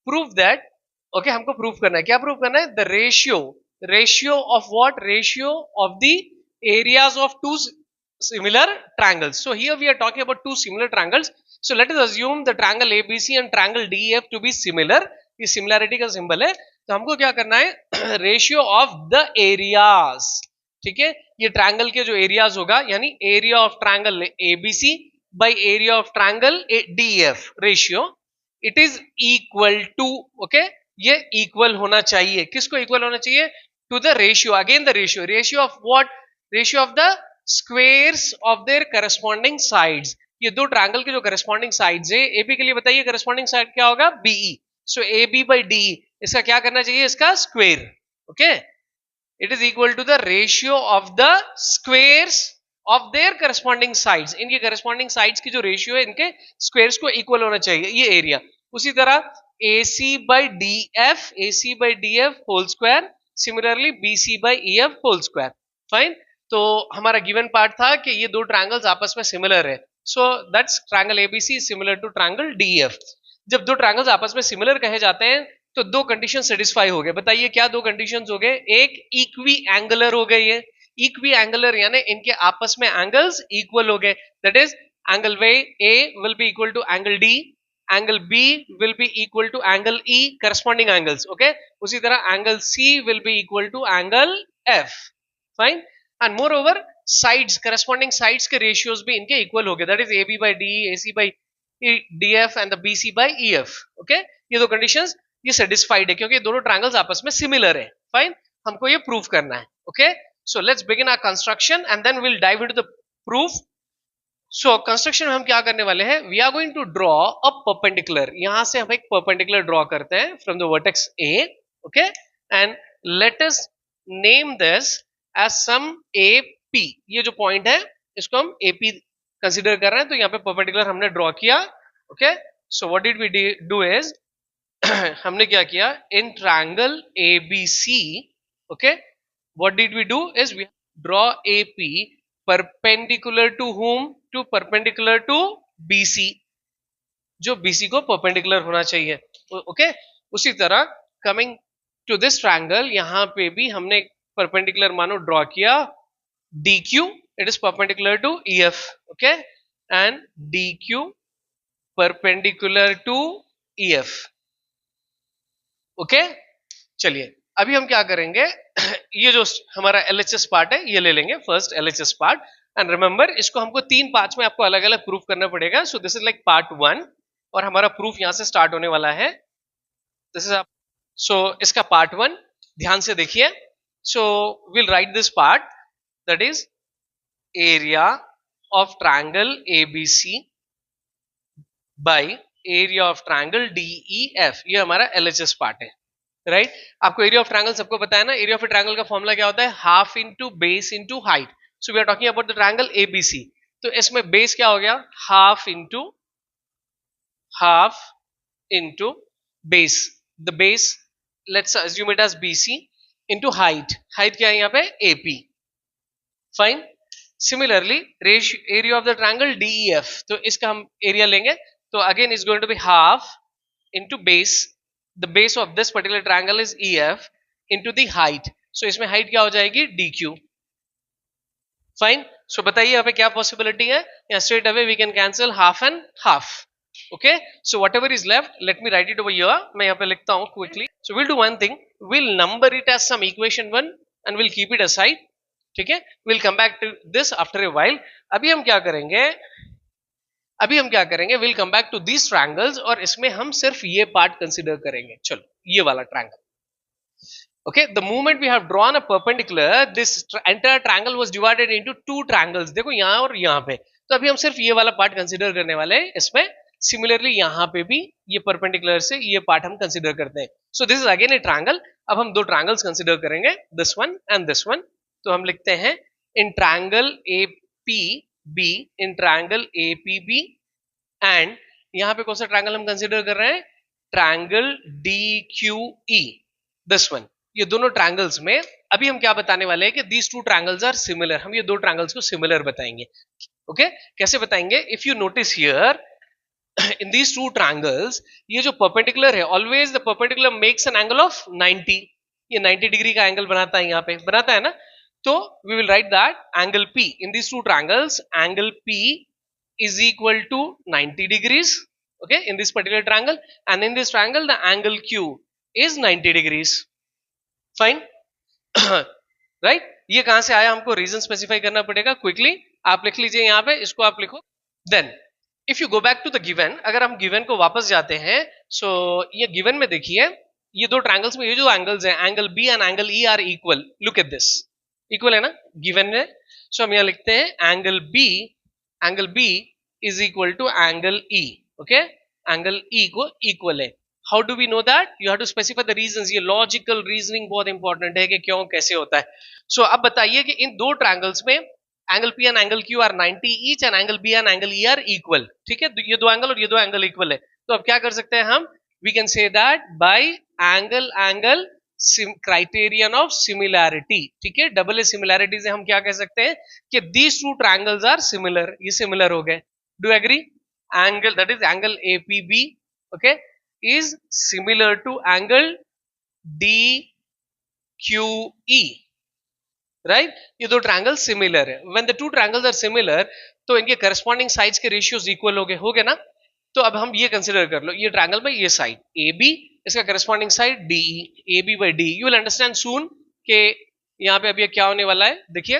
Prove that, okay, हमको prove करना है, क्या प्रूव करना है, the ratio of what, ratio of the areas of two similar triangles. So here we are talking about two similar triangles. So let us assume the triangle ABC and triangle DEF to be similar. ये similarity का symbol है, तो हमको क्या करना है, ratio of the areas, ठीक है, ये ट्रायंगल के जो एरियाज होगा, यानी area of triangle ABC by area of triangle DF ratio, it is equal to, okay, ये इक्वल होना चाहिए, किसको इक्वल होना चाहिए, to the ratio, again the ratio of what, ratio of the squares of their corresponding sides. ये दो triangle के जो करस्पॉन्डिंग साइड्स है, एबी के लिए बताइए करस्पॉन्डिंग साइड क्या होगा, BE, so AB by DE, इसका क्या करना चाहिए, इसका square, okay, it is equal to the ratio of the squares of their corresponding sides, इनके करस्पॉन्डिंग साइड्स की जो रेशियो है इनके स्क्वेयर्स को इक्वल होना चाहिए, ये एरिया। उसी तरह AC by DF whole square, similarly BC by EF whole square, fine. तो हमारा गिवन पार्ट था कि ये दो ट्रायंगल्स आपस में सिमिलर है, so that's triangle ABC similar to triangle DEF। जब दो ट्रायंगल्स आपस में सिमिलर कहे जाते हैं तो दो कंडीशन सेटिस्फाई हो गए, बताइए क्या दो कंडीशंस हो गए, एक इक्वी एंगुलर हो गए, ये इक्वी एंगुलर यानी इनके आपस में एंगल्स इक्वल हो गए, that is angle A will be equal to angle D, angle B will be equal to angle E, corresponding angles, okay. उसी तरह angle C will be equal to angle F, fine. And moreover sides, corresponding sides के ratios भी इनके equal हो गए, that is AB by DE, AC by DF and the BC by EF, okay. ये दो conditions ये satisfied है क्योंकि दोनों ट्रायंगल्स आपस में सिमिलर है, फाइन। हमको ये प्रूव करना है, okay. So let's begin our construction and then will dive into the proof. So construction में हम क्या करने वाले हैं, we are going to draw a perpendicular, यहां से हम एक परपेंडिकुलर ड्रॉ करते हैं from the vertex A, okay, and let us name this as some AP, ये जो पॉइंट है इसको हम AP कंसीडर कर रहे हैं, तो यहाँ पे परपेंडिकुलर हमने ड्रॉ किया, okay. So what did we do is हमने क्या किया, in triangle ABC, okay, what did we do is we draw AP perpendicular to whom, to perpendicular to BC, जो BC को परपेंडिकुलर होना चाहिए, ओके। उसी तरह कमिंग टू दिस ट्रायंगल, यहां पे भी हमने परपेंडिकुलर मानो ड्रॉ किया DQ, it is perpendicular to EF, okay, and DQ perpendicular to EF, okay। चलिए अभी हम क्या करेंगे, ये जो हमारा LHS पार्ट है ये ले लेंगे, first LHS part, and remember इसको हमको तीन पार्ट्स में आपको अलग अलग प्रूफ करना पड़ेगा, so this is like part 1 और हमारा प्रूफ यहां से स्टार्ट होने वाला है, दिस इज, सो इसका पार्ट 1 ध्यान से देखिए। So will write this part, that is area of triangle ABC by area of triangle DEF, ये हमारा LHS पार्ट है, राइट। आपको एरिया ऑफ ट्रायंगल सबको पता है ना, एरिया ऑफ ट्रायंगल का फॉर्मूला क्या होता है, half into base into height, so we are talking about the triangle ABC, तो इसमें बेस क्या हो गया, half into base, the base let's assume it as BC into height, height क्या है यहाँ पे AP, fine. Similarly area of the triangle DEF, तो इसका हम एरिया लेंगे, तो again is going to be half into base, the base of this particular triangle is EF into the height, so इसमें हाइट क्या हो जाएगी DQ, फाइन। सो बताइए यहाँ पे क्या पॉसिबिलिटी है, यहाँ straight away we can cancel half and half, okay. So whatever is left, let me write it over here, मैं यहाँ पे लिखता हूँ quickly. So will do one thing, will number it as some equation 1 and will keep it aside, ठीक है, will come back to this after a while. अभी हम क्या करेंगे, will come back to this triangles और इसमें हम सिर्फ ये पार्ट कंसीडर करेंगे, चलो ये वाला triangle, okay. The moment we have drawn a perpendicular, this entire triangle was divided into two triangles, देखो यहाँ और यहाँ पे, तो अभी हम सिर्फ ये वाला पार्ट कंसीडर करने वाले हैं इसमें। सिमिलरली यहाँ पे भी ये परपेंडिकुलर से ये पार्ट हम कंसीडर करते हैं, so this is again A triangle. अब हम दो ट्रायंगल्स कंसीडर करेंगे, this one and this one, तो हम लिखते हैं in triangle APB, in triangle APB, and यहां पे कौन सा ट्रायंगल हम कंसीडर कर रहे हैं, ट्रायंगल DQE, दिस वन। ये दोनों ट्रायंगल्स में अभी हम क्या बताने वाले हैं कि these two triangles are similar, हम ये दो ट्रायंगल्स को सिमिलर बताएंगे, ओके। कैसे बताएंगे, if you notice here in these two triangles, ये जो परपेंडिकुलर है, always the perpendicular makes an angle of 90, ये 90 डिग्री का एंगल बनाता है, यहाँ पे बनाता है ना. तो we will write that angle P in these two triangles, angle P is equal to 90 degrees, okay, in this particular triangle, and in this triangle the angle Q is 90 degrees. Fine. Right. ये कहां से आया, हमको reason specify करना पड़ेगा. Quickly आप लिख लीजिए यहाँ पे, इसको आप लिखो. Then if you go back to the given, अगर हम गिवन को वापस जाते हैं, सो ये गिवन में देखिए, ये दो ट्रायंगल्स में ये जो एंगल्स हैं, angle B and angle E are equal. Look at this, equal है ना गिवन में. सो हम यहाँ लिखते हैं angle B is equal to angle E. Okay, angle E को इक्वल है. How do we know that? You have to specify the reasons. ये लॉजिकल रीजनिंग बहुत इंपॉर्टेंट है कि क्यों कैसे होता है. सो अब बताइए कि इन दो ट्रायंगल्स में angle P and angle Q are 90 each and angle B and angle E are equal. ठीक है, ये दो एंगल और ये दो एंगल इक्वल है. तो अब क्या कर सकते हैं हम? We can say that by angle criterion of similarity. ठीक है, डबल ए सिमिलैरिटी से हम क्या कह सकते हैं कि these two triangles are similar. ये सिमिलर हो गए. Do agree? Angle that is angle APB, okay, is similar to angle DQE. Right, ये दो ट्रायंगल सिमिलर है. When the two triangles are similar, तो इनके करस्पॉन्डिंग साइड्स के रेशियोज इक्वल हो गए ना. तो अब हम ये कंसिडर कर लो, ये ट्रायंगल में ये साइड AB, इसका corresponding side DE, AB by DE. You will understand soon कि यहाँ पे अब ये क्या होने वाला है. देखिए,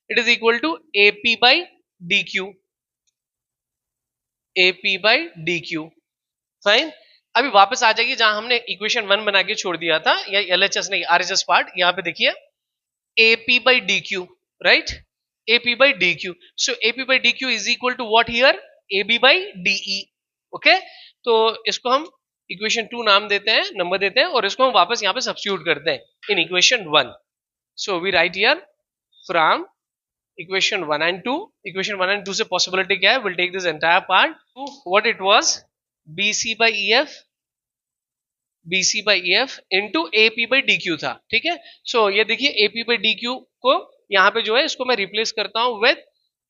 it is equal to AP by DQ, AP by DQ. Fine. अभी वापस आ जाइए जहां हमने इक्वेशन 1 बना के छोड़ दिया था, या LHS नहीं RHS पार्ट. यहाँ पे देखिए AP by DQ, right? AP by DQ. So AP by DQ is equal to what here? AB by DE. Okay? तो इसको हम इक्वेशन 2 नाम देते हैं, नंबर देते हैं, और इसको हम वापस यहाँ पे सब्स्टिट्यूट करते हैं in equation 1. So we write here from equation 1 and 2. Equation 1 and 2 से possibility क्या है? We'll take this entire part to what it was, BC by EF into AP by DQ था. ठीक है, सो ये देखिए AP by DQ को यहाँ पे जो है इसको मैं रिप्लेस करता हूं with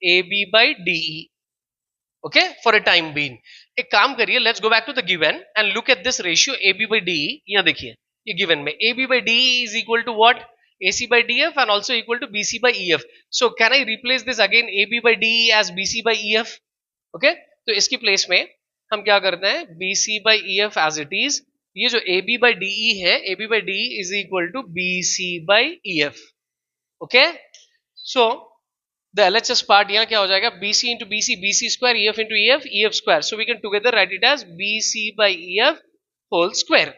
AB by DE. Okay, for a time being. एक काम करिए, let's go back to the given and look at this ratio AB by DE. यहाँ देखिए, ये गिवन में AB by DE is equal to what? AC by DF and also equal to BC by EF. So can I replace this again AB by DE as BC by EF? Okay, तो इसकी place में हम क्या करते हैं, BC by EF as it is. ये जो AB by DE है, AB by DE is equal to BC by EF. Okay, so the LHS part यहाँ क्या हो जाएगा, BC into BC, BC square, EF into EF, EF square. So we can together write it as BC by EF whole square.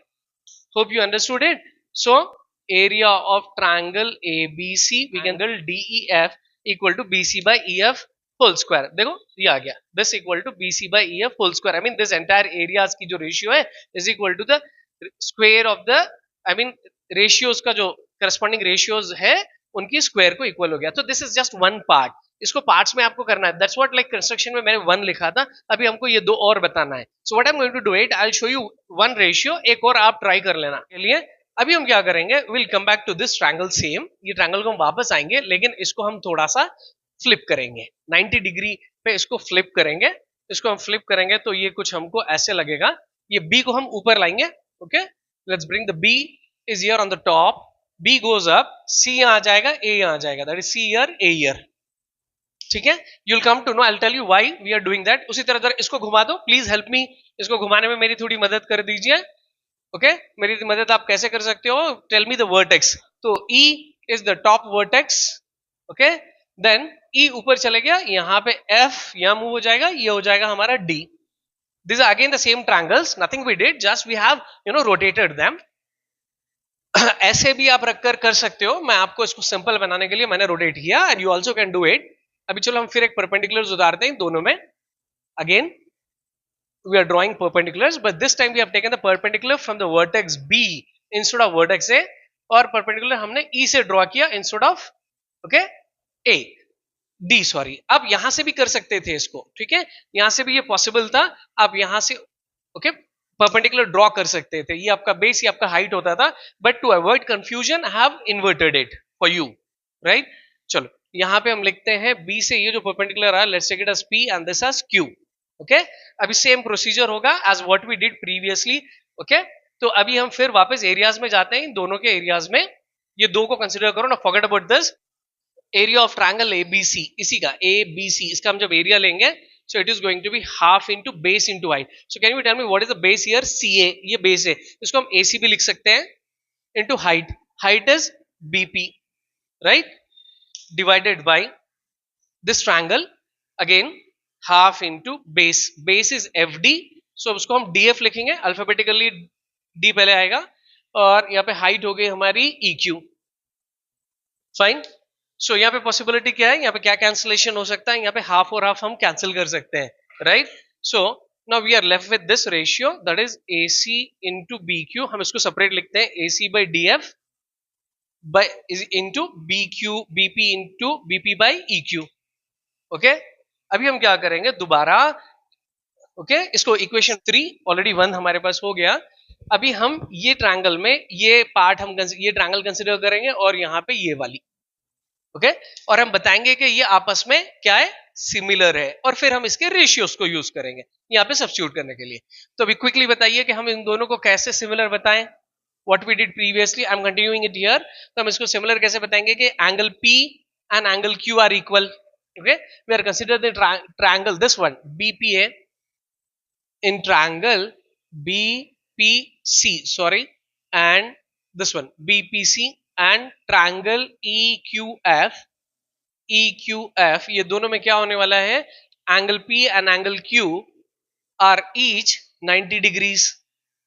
Hope you understood it. So area of triangle ABC, we can call DEF equal to BC by EF whole square. देखो ये आ गया, this equal to BC by EF whole square. I mean this entire areas की जो ratio है is equal to the square of the, I mean ratios का जो corresponding ratios है उनकी स्क्वायर को इक्वल हो गया. तो this is just one part. इसको पार्ट्स में आपको करना है. दैट्स व्हाट लाइक कंस्ट्रक्शन में मैंने 1 लिखा था, अभी हमको ये 2 और बताना है. So what I am going to do it, I will show you one ratio, एक और आप ट्राई कर लेना के लिए. अभी हम क्या करेंगे, will come back to this triangle same. ये ट्रायंगल को हम वापस आएंगे, लेकिन इसको हम थोड़ा सा फ्लिप करेंगे 90 डिग्री पे. इसको फ्लिप करेंगे, इसको हम फ्लिप करेंगे तो ये कुछ हमको ऐसे लगेगा. ये बी को हम ऊपर लाएंगे. Okay, let's bring the B is here on the top. B goes up, C यहाँ आ जाएगा, A यहाँ आ जाएगा. That is C here, A here. ठीक है, you'll come to know. I'll tell you why we are doing that. उसी तरह इसको घुमा दो, प्लीज हेल्प मी. इसको घुमाने में मेरी थोड़ी मदद कर दीजिए. ओके, मेरी मदद आप कैसे कर सकते हो? Tell me the vertex. तो E is the top vertex. Okay, then E ऊपर चले गया, यहाँ पे F यहाँ मूव हो जाएगा, ये हो जाएगा हमारा D. These are again the same triangles. Nothing we did, just we have rotated them. ऐसे भी आप रखकर कर सकते हो. मैं आपको इसको सिंपल बनाने के लिए मैंने रोटेट किया, and you also can do it. अभी चलो हम फिर एक परपेंडिकुलर्स उतारते हैं दोनों में. Again we are drawing perpendiculars, but this time we have taken the perpendicular from the vertex B instead of vertex A, और परपेंडिकुलर हमने E से ड्रॉ किया instead of okay A D sorry. अब यहां से भी कर सकते थे इसको. ठीक है, यहां से भी ये पॉसिबल था. आप यहां से ओके परपेंडिकुलर ड्रॉ कर सकते थे. ये आपका बेस, ये आपका हाइट होता था. But to avoid confusion I have inverted it for you. Right, चलो यहाँ पे हम लिखते हैं B से ये जो परपेंडिकुलर है, let's take it as P and this as Q. Okay अभी सेम प्रोसीजर होगा as what we did previously. Okay तो अभी हम फिर वापस एरियाज में जाते हैं, इन दोनों के एरियाज में ये दो को कंसिडर करो ना, forget about this area of triangle ABC, इसी का एबीसी, इसका हम जब एरिया लेंगे so it is going to be half into base into height. So can you tell me what is the base here? CA, ये base है, इसको हम AC भी लिख सकते हैं, into height, height is BP, right, divided by this triangle, again half into base, base is FD, so उसको हम DF लिखेंगे, अल्फाबेटिकली D पहले आएगा, और यहाँ पे हाइट हो गई हमारी EQ, फाइन। सो यहाँ पे पॉसिबिलिटी क्या है, यहाँ पे क्या कैंसिलेशन हो सकता है, यहाँ पे हाफ और हाफ हम कैंसिल कर सकते हैं, right. So now we are left with this ratio that is AC into BQ, हम इसको सेपरेट लिखते हैं AC by DF by is into BQ BP into BP by EQ। Okay अभी हम क्या करेंगे दोबारा, ओके इसको इक्वेशन 3 ऑलरेडी 1 हमारे पास हो गया, अभी हम ये ट्रायंगल में ये पार्ट हम ये ट्रायंगल कंसिडर करेंगे और यहाँ पे ये वाली, ओके और हम बताएंगे कि ये आपस में क्या है, सिमिलर है, और फिर हम इसके रेशियोज को यूज करेंगे यहाँ पे सब्स्टिट्यूट करने के लिए। तो अभी क्विकली बताइए कि हम इन दोनों को कैसे सिमिलर बताएं, what we did previously, I am continuing it here. तो हम इसको सिमिलर कैसे बताएंगे कि angle P and angle Q are equal, okay we are consider the triangle this one BPA in triangle BPC, sorry, and this one BPC and triangle EQF, EQF ये दोनों में क्या होने वाला है, angle P and angle Q are each 90 degrees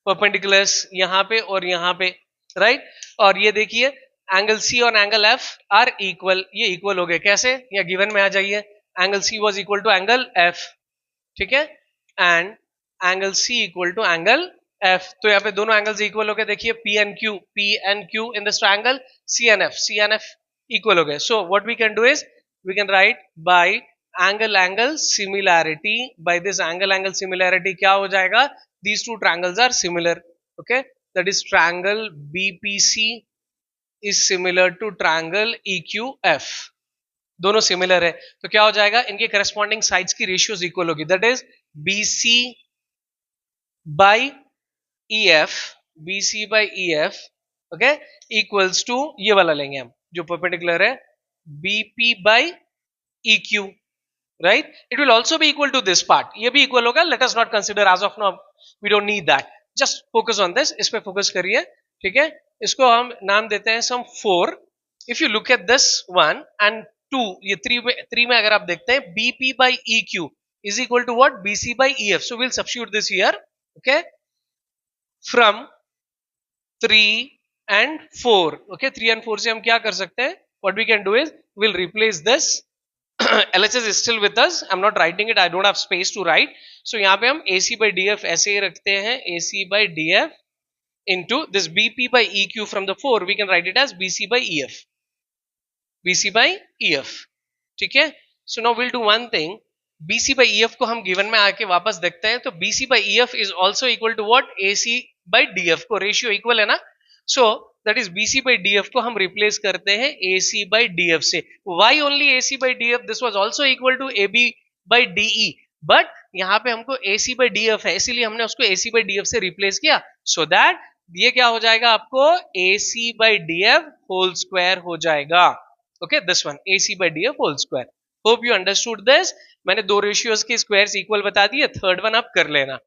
perpendiculars यहाँ पे और यहाँ पे, राइट। और ये देखिए एंगल C और एंगल F आर इक्वल, ये इक्वल हो गए कैसे, या गिवन में आ जाइए, angle C was equal to angle F, ठीक है, and angle C equal to angle F, तो यहाँ पे दोनों एंगल्स इक्वल हो गए, देखिए P and Q in this triangle, C and F equal हो गए। So what we can do is we can write by angle similarity, by this angle similarity क्या हो जाएगा, these two triangles are similar, okay that is triangle BPC is similar to triangle EQF, दोनों similar है, तो क्या हो जाएगा, इनके करस्पॉन्डिंग साइड्स की रेशियोज इक्वल होगी, that is BC by EF, BC by EF, okay equals to ये वाला लेंगे हम जो परपेंडिकुलर है BP by EQ, right. It will also be equal to this part, ये भी इक्वल होगा, let us not consider as of now, we don't need that, just focus on this, इस पे फोकस करिए, ठीक है। इसको हम नाम देते हैं सम 4, if you look at this 1 and 2, ये 3 में अगर आप देखते हैं BP by EQ is equal to what, BC by EF, so we'll substitute this here, okay, from 3 and 4, okay 3 and 4 से हम क्या कर सकते हैं, what we can do is we'll replace this LHS is still with us, I'm not writing it, I don't have space to write, so यहाँ पे हम AC by DF ऐसे ही रखते हैं, AC by DF into this BP by EQ from the 4 we can write it as BC by EF, BC by EF, ठीक है। so now we'll do one thing, BC by EF को हम given में आके वापस देखते हैं, तो BC by EF is also equal to what, AC by DF, को रेशियो इक्वल है ना, so that is BC by DF को हम रिप्लेस करते हैं AC by DF से, why only AC by DF, this was also equal to AB by DE, but यहाँ पे हमको AC by DF है, इसीलिए हमने उसको AC by DF से रिप्लेस किया, so that ये क्या हो जाएगा आपको, AC by DF whole square हो जाएगा, okay this one AC by DF whole square. Hope you understood this, मैंने दो रेशियोज के स्क्वायर्स इक्वल बता दिए, थर्ड वन आप कर लेना।